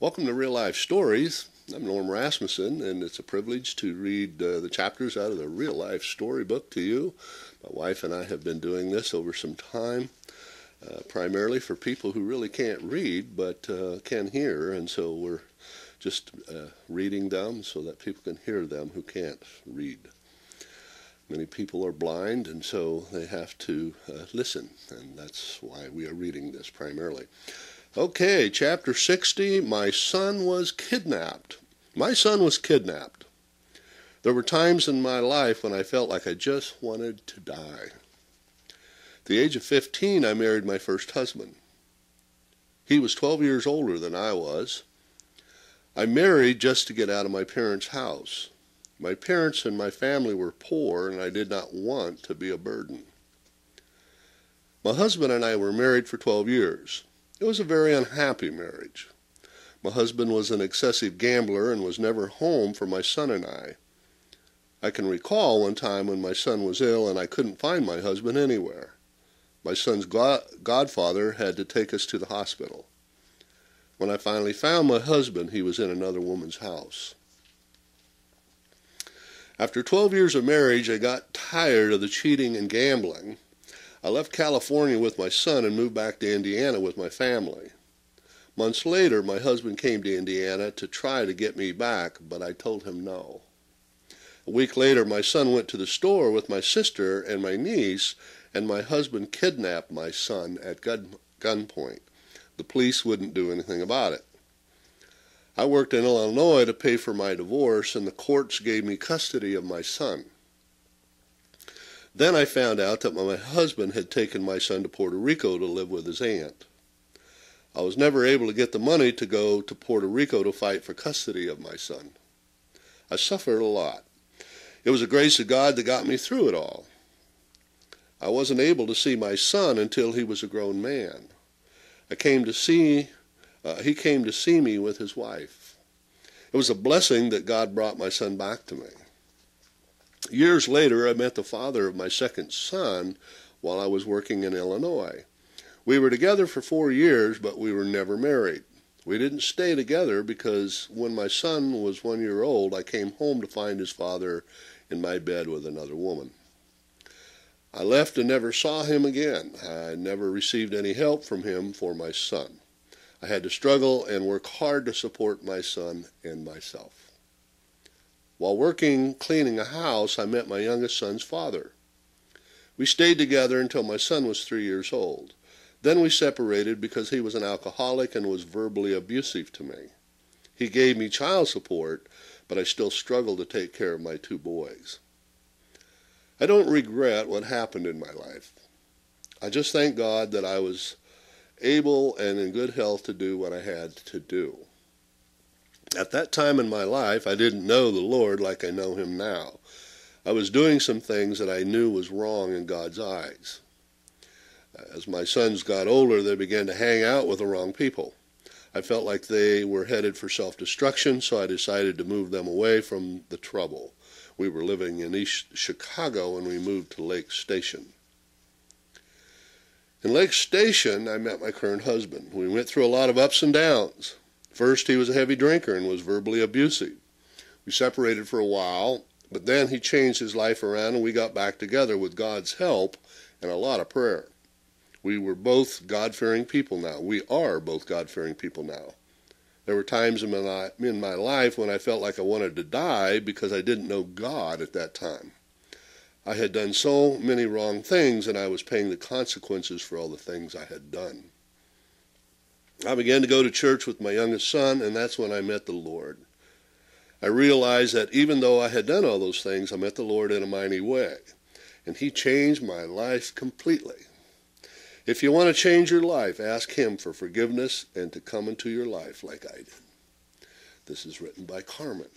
Welcome to Real Life Stories. I'm Norm Rasmussen, and it's a privilege to read the chapters out of the Real Life Storybook to you. My wife and I have been doing this over some time, primarily for people who really can't read but can hear, and so we're just reading them so that people can hear them who can't read. Many people are blind, and so they have to listen, and that's why we are reading this primarily. Okay, chapter 60, My Son Was Kidnapped. My son was kidnapped. There were times in my life when I felt like I just wanted to die. At the age of 15, I married my first husband. He was 12 years older than I was. I married just to get out of my parents' house. My parents and my family were poor, and I did not want to be a burden. My husband and I were married for 12 years. It was a very unhappy marriage. My husband was an excessive gambler and was never home for my son and I. I can recall one time when my son was ill and I couldn't find my husband anywhere. My son's godfather had to take us to the hospital. When I finally found my husband, he was in another woman's house. After 12 years of marriage, I got tired of the cheating and gambling. I left California with my son and moved back to Indiana with my family. Months later, my husband came to Indiana to try to get me back, but I told him no. A week later, my son went to the store with my sister and my niece, and my husband kidnapped my son at gunpoint. The police wouldn't do anything about it. I worked in Illinois to pay for my divorce, and the courts gave me custody of my son. Then I found out that my husband had taken my son to Puerto Rico to live with his aunt. I was never able to get the money to go to Puerto Rico to fight for custody of my son. I suffered a lot. It was the grace of God that got me through it all. I wasn't able to see my son until he was a grown man. He came to see me with his wife. It was a blessing that God brought my son back to me. Years later, I met the father of my second son while I was working in Illinois. We were together for 4 years, but we were never married. We didn't stay together because when my son was 1 year old, I came home to find his father in my bed with another woman. I left and never saw him again. I never received any help from him for my son. I had to struggle and work hard to support my son and myself. While working cleaning a house, I met my youngest son's father. We stayed together until my son was 3 years old. Then we separated because he was an alcoholic and was verbally abusive to me. He gave me child support, but I still struggled to take care of my 2 boys. I don't regret what happened in my life. I just thank God that I was able and in good health to do what I had to do. At that time in my life, I didn't know the Lord like I know him now. I was doing some things that I knew was wrong in God's eyes. As my sons got older, they began to hang out with the wrong people. I felt like they were headed for self-destruction, so I decided to move them away from the trouble. We were living in East Chicago and we moved to Lake Station. In Lake Station, I met my current husband. We went through a lot of ups and downs. First, he was a heavy drinker and was verbally abusive. We separated for a while, but then he changed his life around and we got back together with God's help and a lot of prayer. We were both God-fearing people now. We are both God-fearing people now. There were times in my life when I felt like I wanted to die because I didn't know God at that time. I had done so many wrong things and I was paying the consequences for all the things I had done. I began to go to church with my youngest son, and that's when I met the Lord. I realized that even though I had done all those things, I met the Lord in a mighty way, and he changed my life completely. If you want to change your life, ask him for forgiveness and to come into your life like I did. This is written by Carmen.